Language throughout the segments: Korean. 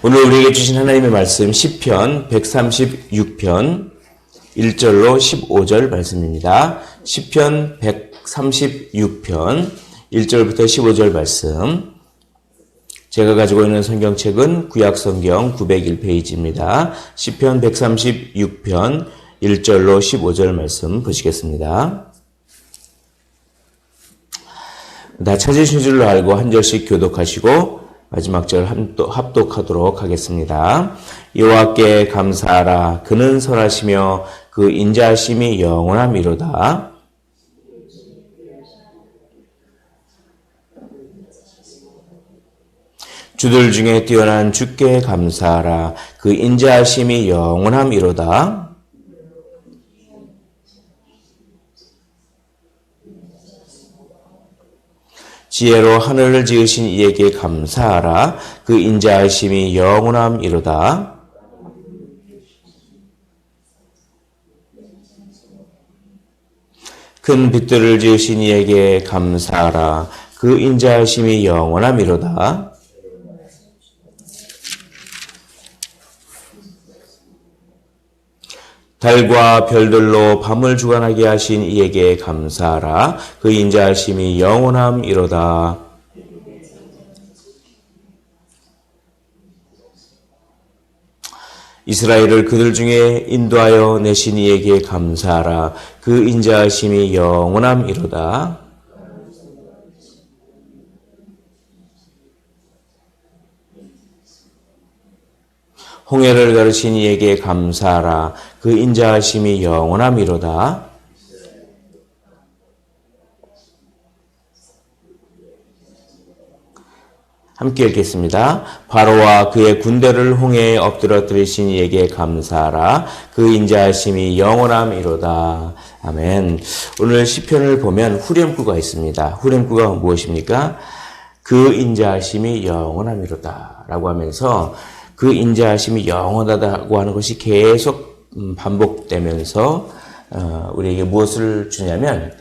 오늘 우리에게 주신 하나님의 말씀 시편 136편 1절로 15절 말씀입니다. 시편 136편 1절부터 15절 말씀. 제가 가지고 있는 성경책은 구약성경 901페이지입니다. 시편 136편 1절로 15절 말씀 보시겠습니다. 다 찾으신 줄로 알고 한 절씩 교독하시고 마지막 절 합독하도록 하겠습니다. 여호와께 감사하라. 그는 선하시며 그 인자하심이 영원함이로다. 주들 중에 뛰어난 주께 감사하라. 그 인자하심이 영원함이로다. 지혜로 하늘을 지으신 이에게 감사하라. 그 인자하심이 영원함이로다. 큰 빛들을 지으신 이에게 감사하라. 그 인자하심이 영원함이로다. 달과 별들로 밤을 주관하게 하신 이에게 감사하라. 그 인자하심이 영원함이로다. 이스라엘을 그들 중에 인도하여 내신 이에게 감사하라. 그 인자하심이 영원함이로다. 홍해를 가르신 이에게 감사하라. 그 인자하심이 영원함이로다. 함께 읽겠습니다. 바로와 그의 군대를 홍해에 엎드러뜨리신 이에게 감사하라. 그 인자하심이 영원함이로다. 아멘. 오늘 시편을 보면 후렴구가 있습니다. 후렴구가 무엇입니까? 그 인자하심이 영원함이로다 라고 하면서 그 인자하심이 영원하다고 하는 것이 계속 반복되면서 우리에게 무엇을 주냐면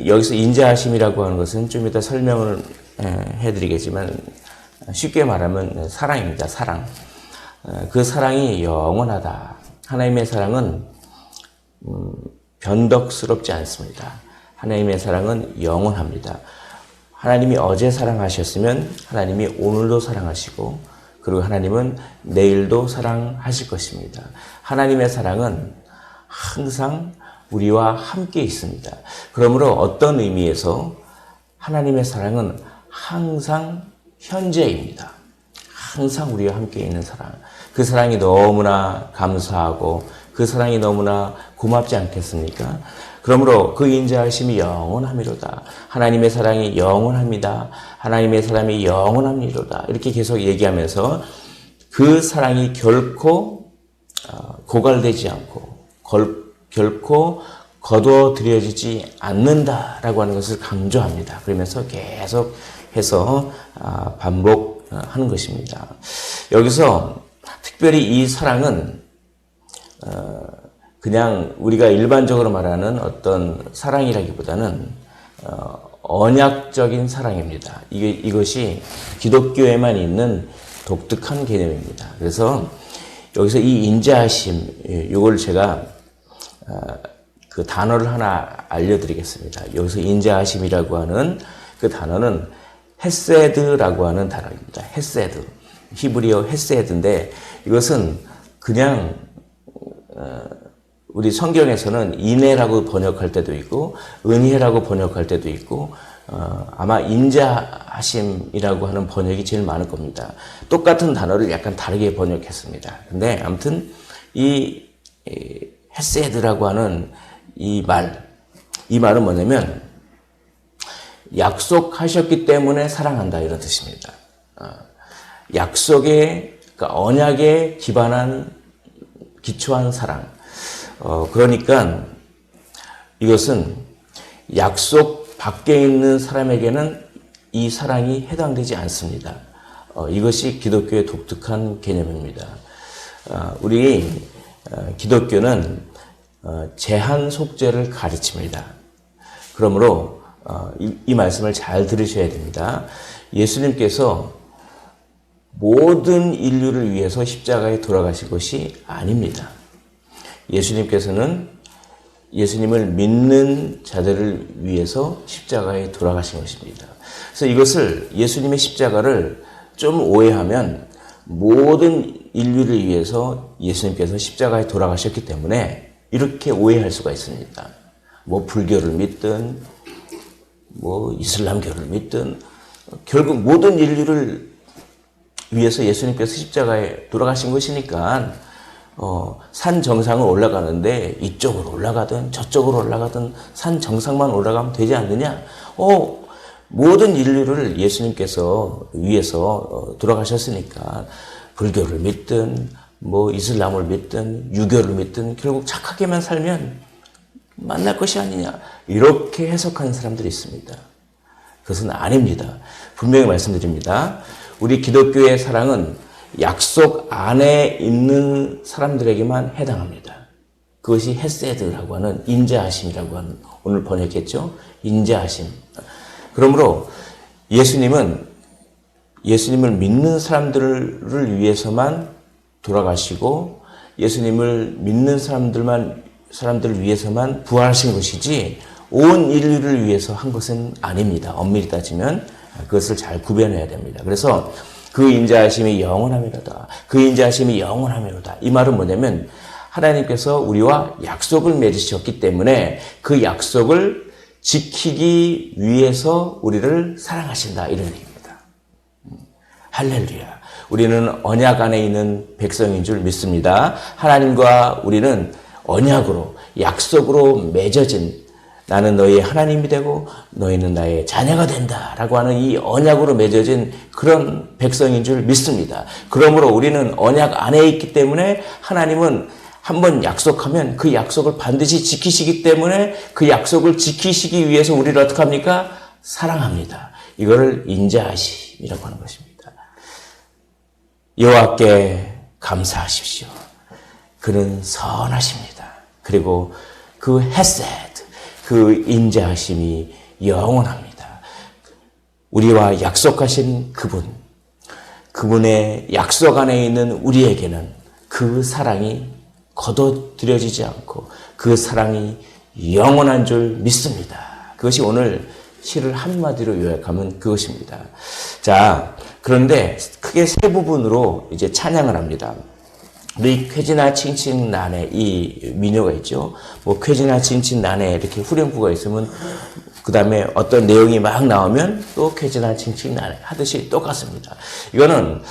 여기서 인자하심이라고 하는 것은 좀 이따 설명을 해드리겠지만 쉽게 말하면 사랑입니다. 사랑. 그 사랑이 영원하다. 하나님의 사랑은 변덕스럽지 않습니다. 하나님의 사랑은 영원합니다. 하나님이 어제 사랑하셨으면 하나님이 오늘도 사랑하시고 그리고 하나님은 내일도 사랑하실 것입니다. 하나님의 사랑은 항상 우리와 함께 있습니다. 그러므로 어떤 의미에서 하나님의 사랑은 항상 현재입니다. 항상 우리와 함께 있는 사랑. 그 사랑이 너무나 감사하고 그 사랑이 너무나 고맙지 않겠습니까? 그러므로 그 인자하심이 영원함이로다. 하나님의 사랑이 영원합니다. 하나님의 사랑이 영원함이로다. 이렇게 계속 얘기하면서 그 사랑이 결코 고갈되지 않고 결코 거둬들여지지 않는다라고 하는 것을 강조합니다. 그러면서 계속해서 반복하는 것입니다. 여기서 특별히 이 사랑은 그냥 우리가 일반적으로 말하는 어떤 사랑이라기보다는 언약적인 사랑입니다. 이것이 기독교에만 있는 독특한 개념입니다. 그래서 여기서 이 인자하심, 이걸 제가 그 단어를 하나 알려드리겠습니다. 여기서 인자하심이라고 하는 그 단어는 헤세드라고 하는 단어입니다. 헤세드. 히브리어 헤세드인데 이것은 그냥 우리 성경에서는 인애라고 번역할 때도 있고 은혜라고 번역할 때도 있고 아마 인자하심이라고 하는 번역이 제일 많을 겁니다. 똑같은 단어를 약간 다르게 번역했습니다. 근데 아무튼 이 헤세드라고 하는 이 말은 뭐냐면 약속하셨기 때문에 사랑한다 이런 뜻입니다. 약속에 그러니까 언약에 기초한 사랑. 그러니까 이것은 약속 밖에 있는 사람에게는 이 사랑이 해당되지 않습니다. 이것이 기독교의 독특한 개념입니다. 우리 기독교는 제한 속죄를 가르칩니다. 그러므로 이 말씀을 잘 들으셔야 됩니다. 예수님께서 모든 인류를 위해서 십자가에 돌아가신 것이 아닙니다. 예수님께서는 예수님을 믿는 자들을 위해서 십자가에 돌아가신 것입니다. 그래서 이것을 예수님의 십자가를 좀 오해하면 모든 인류를 위해서 예수님께서 십자가에 돌아가셨기 때문에 이렇게 오해할 수가 있습니다. 뭐 불교를 믿든 뭐 이슬람교를 믿든 결국 모든 인류를 위해서 예수님께서 십자가에 돌아가신 것이니까 산 정상을 올라가는데 이쪽으로 올라가든 저쪽으로 올라가든 산 정상만 올라가면 되지 않느냐? 모든 인류를 예수님께서 위해서 돌아가셨으니까 불교를 믿든 뭐 이슬람을 믿든 유교를 믿든 결국 착하게만 살면 만날 것이 아니냐 이렇게 해석하는 사람들이 있습니다. 그것은 아닙니다. 분명히 말씀드립니다. 우리 기독교의 사랑은 약속 안에 있는 사람들에게만 해당합니다. 그것이 헤세드라고 하는 인자하심이라고 하는 오늘 번역했죠. 인자하심. 그러므로 예수님을 믿는 사람들을 위해서만 돌아가시고 예수님을 믿는 사람들을 위해서만 부활하신 것이지 온 인류를 위해서 한 것은 아닙니다. 엄밀히 따지면 그것을 잘 구별해야 됩니다. 그래서 그 인자하심이 영원하미로다. 그 인자하심이 영원하미로다. 이 말은 뭐냐면 하나님께서 우리와 약속을 맺으셨기 때문에 그 약속을 지키기 위해서 우리를 사랑하신다. 이런 얘기입니다. 할렐루야. 우리는 언약 안에 있는 백성인 줄 믿습니다. 하나님과 우리는 언약으로 약속으로 맺어진 나는 너희의 하나님이 되고 너희는 나의 자녀가 된다라고 하는 이 언약으로 맺어진 그런 백성인 줄 믿습니다. 그러므로 우리는 언약 안에 있기 때문에 하나님은 한번 약속하면 그 약속을 반드시 지키시기 때문에 그 약속을 지키시기 위해서 우리를 어떻게 합니까? 사랑합니다. 이거를 인자하심이라고 하는 것입니다. 여호와께 감사하십시오. 그는 선하십니다. 그리고 그 헤세드, 그 인자하심이 영원합니다. 우리와 약속하신 그분의 약속 안에 있는 우리에게는 그 사랑이 거둬들여지지 않고 그 사랑이 영원한 줄 믿습니다. 그것이 오늘 시를 한마디로 요약하면 그것입니다. 자, 그런데 크게 세 부분으로 이제 찬양을 합니다. 우리 쾌지나 칭칭 나네 이 민요가 있죠. 뭐 쾌지나 칭칭 나네 이렇게 후렴구가 있으면 그 다음에 어떤 내용이 막 나오면 또 쾌지나 칭칭 나네 하듯이 똑같습니다. 이거는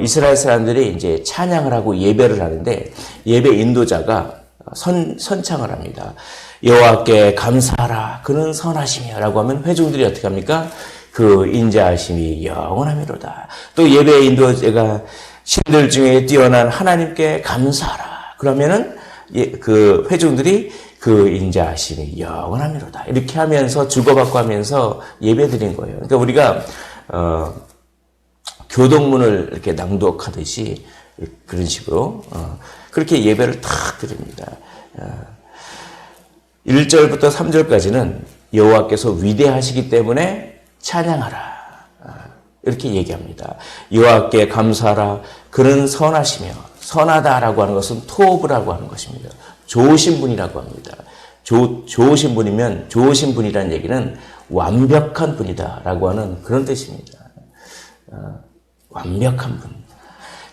이스라엘 사람들이 이제 찬양을 하고 예배를 하는데 예배 인도자가 선창을 합니다. 여호와께 감사하라 그는 선하시며라고 하면 회중들이 어떻게 합니까? 그 인자하심이 영원하미로다. 또 예배 인도자가 신들 중에 뛰어난 하나님께 감사하라. 그러면은 그 회중들이 그 인자하심이 영원하미로다. 이렇게 하면서 주고받고 하면서 예배드린 거예요. 그러니까 우리가 교동문을 이렇게 낭독하듯이 그런 식으로 그렇게 예배를 탁 드립니다. 1절부터 3절까지는 여호와께서 위대하시기 때문에 찬양하라. 이렇게 얘기합니다. 여호와께 감사하라. 그는 선하시며 선하다라고 하는 것은 토브라고 하는 것입니다. 좋으신 분이라고 합니다. 좋으신 분이면 좋으신 분이라는 얘기는 완벽한 분이다라고 하는 그런 뜻입니다. 완벽한 분.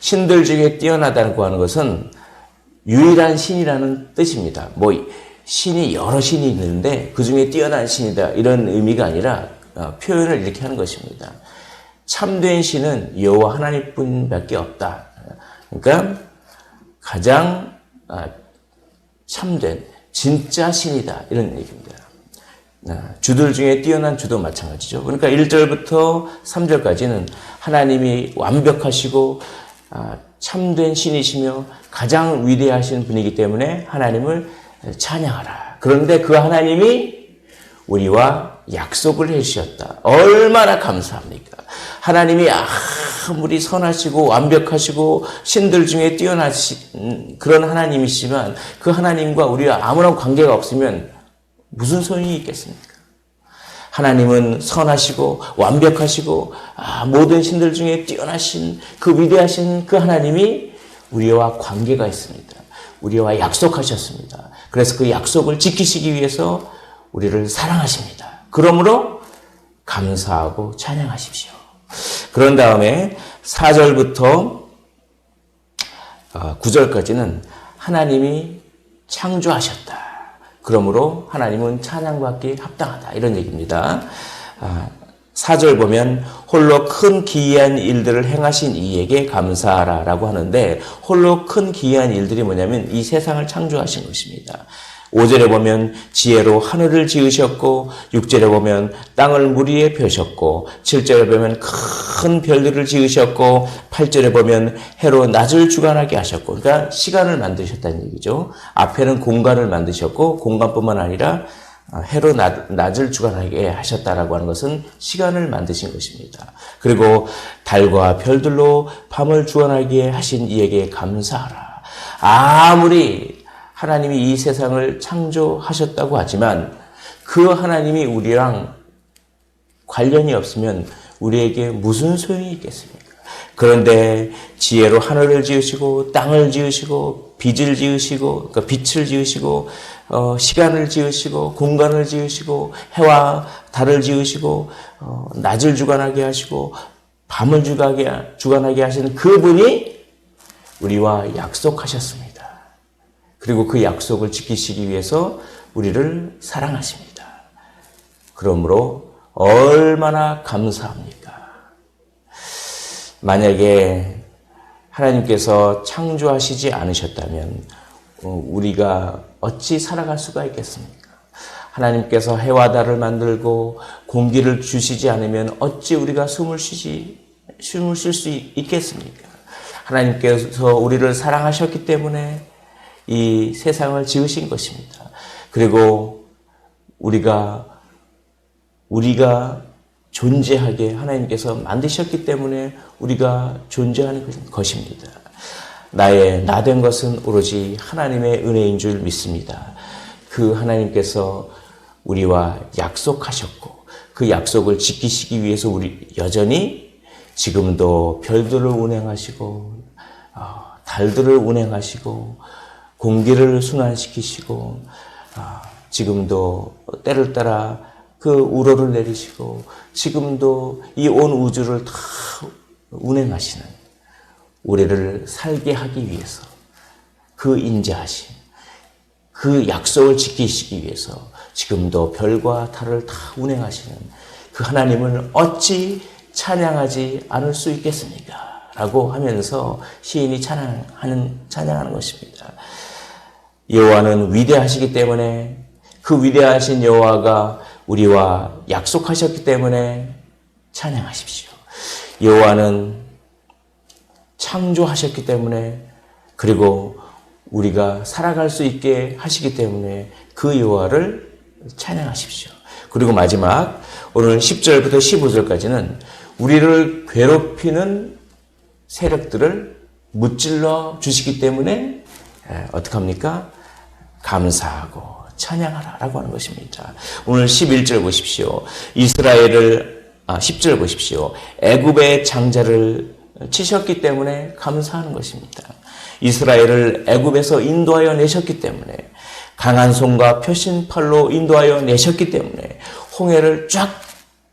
신들 중에 뛰어나다고 하는 것은 유일한 신이라는 뜻입니다. 뭐 신이 여러 신이 있는데 그 중에 뛰어난 신이다 이런 의미가 아니라 표현을 이렇게 하는 것입니다. 참된 신은 여호와 하나님뿐밖에 없다. 그러니까 가장 참된 진짜 신이다 이런 얘기입니다. 주들 중에 뛰어난 주도 마찬가지죠. 그러니까 1절부터 3절까지는 하나님이 완벽하시고 참된 신이시며 가장 위대하신 분이기 때문에 하나님을 찬양하라. 그런데 그 하나님이 우리와 약속을 해주셨다. 얼마나 감사합니까? 하나님이 아무리 선하시고 완벽하시고 신들 중에 뛰어나신 그런 하나님이시지만 그 하나님과 우리와 아무런 관계가 없으면 무슨 소용이 있겠습니까? 하나님은 선하시고 완벽하시고 모든 신들 중에 뛰어나신 그 위대하신 그 하나님이 우리와 관계가 있습니다. 우리와 약속하셨습니다. 그래서 그 약속을 지키시기 위해서 우리를 사랑하십니다. 그러므로 감사하고 찬양하십시오. 그런 다음에 4절부터 9절까지는 하나님이 창조하셨다. 그러므로 하나님은 찬양받기 합당하다. 이런 얘기입니다. 4절 보면 홀로 큰 기이한 일들을 행하신 이에게 감사하라 라고 하는데, 홀로 큰 기이한 일들이 뭐냐면 이 세상을 창조하신 것입니다. 5절에 보면 지혜로 하늘을 지으셨고, 6절에 보면 땅을 물 위에 펴셨고, 7절에 보면 큰 별들을 지으셨고, 8절에 보면 해로 낮을 주관하게 하셨고, 그러니까 시간을 만드셨다는 얘기죠. 앞에는 공간을 만드셨고, 공간뿐만 아니라 해로 낮을 주관하게 하셨다라고 하는 것은 시간을 만드신 것입니다. 그리고 달과 별들로 밤을 주관하게 하신 이에게 감사하라. 아무리 하나님이 이 세상을 창조하셨다고 하지만 그 하나님이 우리랑 관련이 없으면 우리에게 무슨 소용이 있겠습니까? 그런데 지혜로 하늘을 지으시고 땅을 지으시고 빛을 지으시고, 그러니까 빛을 지으시고 시간을 지으시고 공간을 지으시고 해와 달을 지으시고 낮을 주관하게 하시고 밤을 주관하게 하시는 그분이 우리와 약속하셨습니다. 그리고 그 약속을 지키시기 위해서 우리를 사랑하십니다. 그러므로 얼마나 감사합니까? 만약에 하나님께서 창조하시지 않으셨다면 우리가 어찌 살아갈 수가 있겠습니까? 하나님께서 해와 달을 만들고 공기를 주시지 않으면 어찌 우리가 숨을 쉴 수 있겠습니까? 하나님께서 우리를 사랑하셨기 때문에 이 세상을 지으신 것입니다. 그리고 우리가 존재하게 하나님께서 만드셨기 때문에 우리가 존재하는 것입니다. 나 된 것은 오로지 하나님의 은혜인 줄 믿습니다. 그 하나님께서 우리와 약속하셨고 그 약속을 지키시기 위해서 우리 여전히 지금도 별들을 운행하시고 달들을 운행하시고 공기를 순환시키시고 지금도 때를 따라 그 우로를 내리시고 지금도 이 온 우주를 다 운행하시는 우리를 살게 하기 위해서 그 인자하심, 그 약속을 지키시기 위해서 지금도 별과 달을 다 운행하시는 그 하나님을 어찌 찬양하지 않을 수 있겠습니까? 라고 하면서 시인이 찬양하는 것입니다. 여호와는 위대하시기 때문에 그 위대하신 여호와가 우리와 약속하셨기 때문에 찬양하십시오. 여호와는 창조하셨기 때문에 그리고 우리가 살아갈 수 있게 하시기 때문에 그 여호와를 찬양하십시오. 그리고 마지막 오늘 10절부터 15절까지는 우리를 괴롭히는 세력들을 무찔러 주시기 때문에 어떻게 합니까? 감사하고 찬양하라 라고 하는 것입니다. 오늘 11절 보십시오. 10절 보십시오. 애굽의 장자를 치셨기 때문에 감사하는 것입니다. 이스라엘을 애굽에서 인도하여 내셨기 때문에 강한 손과 펴신 팔로 인도하여 내셨기 때문에 홍해를 쫙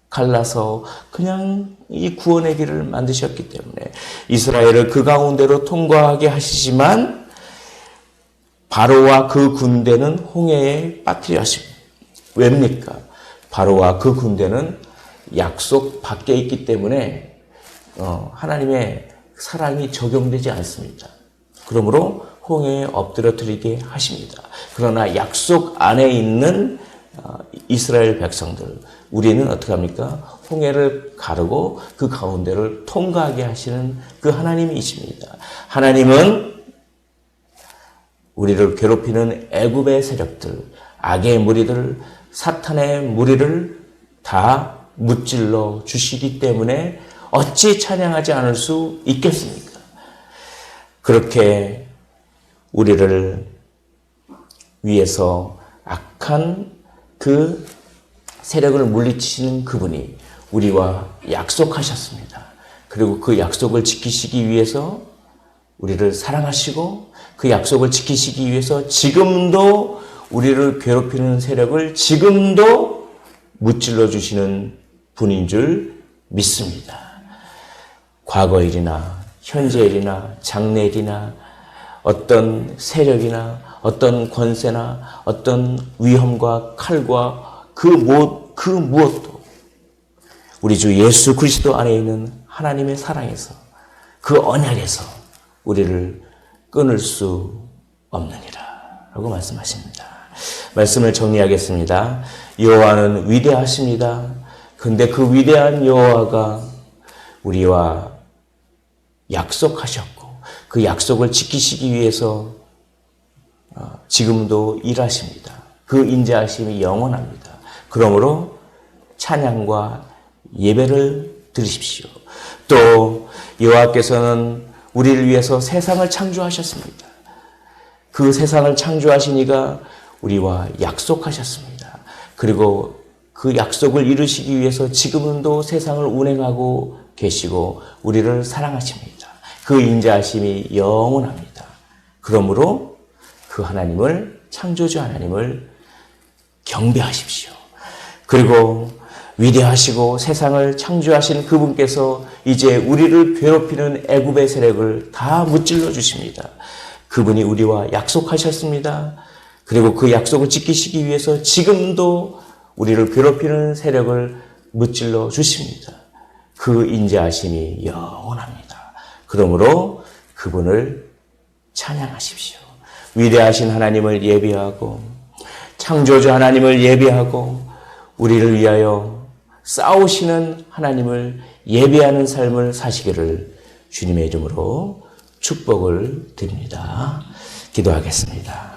갈라서 그냥 이 구원의 길을 만드셨기 때문에 이스라엘을 그 가운데로 통과하게 하시지만 바로와 그 군대는 홍해에 빠뜨려 하십니다. 왜입니까? 바로와 그 군대는 약속 밖에 있기 때문에 하나님의 사랑이 적용되지 않습니다. 그러므로 홍해에 엎드려뜨리게 하십니다. 그러나 약속 안에 있는 이스라엘 백성들, 우리는 어떻게 합니까? 홍해를 가르고 그 가운데를 통과하게 하시는 그 하나님이십니다. 하나님은 우리를 괴롭히는 애굽의 세력들, 악의 무리들, 사탄의 무리를 다 무찔러 주시기 때문에 어찌 찬양하지 않을 수 있겠습니까? 그렇게 우리를 위해서 악한 그 세력을 물리치는 그분이 우리와 약속하셨습니다. 그리고 그 약속을 지키시기 위해서 우리를 사랑하시고 그 약속을 지키시기 위해서 지금도 우리를 괴롭히는 세력을 지금도 무찔러 주시는 분인 줄 믿습니다. 과거 일이나 현재 일이나 장래 일이나 어떤 세력이나 어떤 권세나 어떤 위험과 칼과 그 무엇도 우리 주 예수 그리스도 안에 있는 하나님의 사랑에서 그 언약에서 우리를 끊을 수 없느니라 라고 말씀하십니다. 말씀을 정리하겠습니다. 여호와는 위대하십니다. 근데 그 위대한 여호와가 우리와 약속하셨고 그 약속을 지키시기 위해서 지금도 일하십니다. 그 인자하심이 영원합니다. 그러므로 찬양과 예배를 드리십시오. 또 여호와께서는 우리를 위해서 세상을 창조하셨습니다. 그 세상을 창조하신 이가 우리와 약속하셨습니다. 그리고 그 약속을 이루시기 위해서 지금도 세상을 운행하고 계시고 우리를 사랑하십니다. 그 인자하심이 영원합니다. 그러므로 그 하나님을, 창조주 하나님을 경배하십시오. 그리고 위대하시고 세상을 창조하신 그분께서 이제 우리를 괴롭히는 애굽의 세력을 다 무찔러 주십니다. 그분이 우리와 약속하셨습니다. 그리고 그 약속을 지키시기 위해서 지금도 우리를 괴롭히는 세력을 무찔러 주십니다. 그 인자하심이 영원합니다. 그러므로 그분을 찬양하십시오. 위대하신 하나님을 예배하고 창조주 하나님을 예배하고 우리를 위하여 싸우시는 하나님을 예배하는 삶을 사시기를 주님의 이름으로 축복을 드립니다. 기도하겠습니다.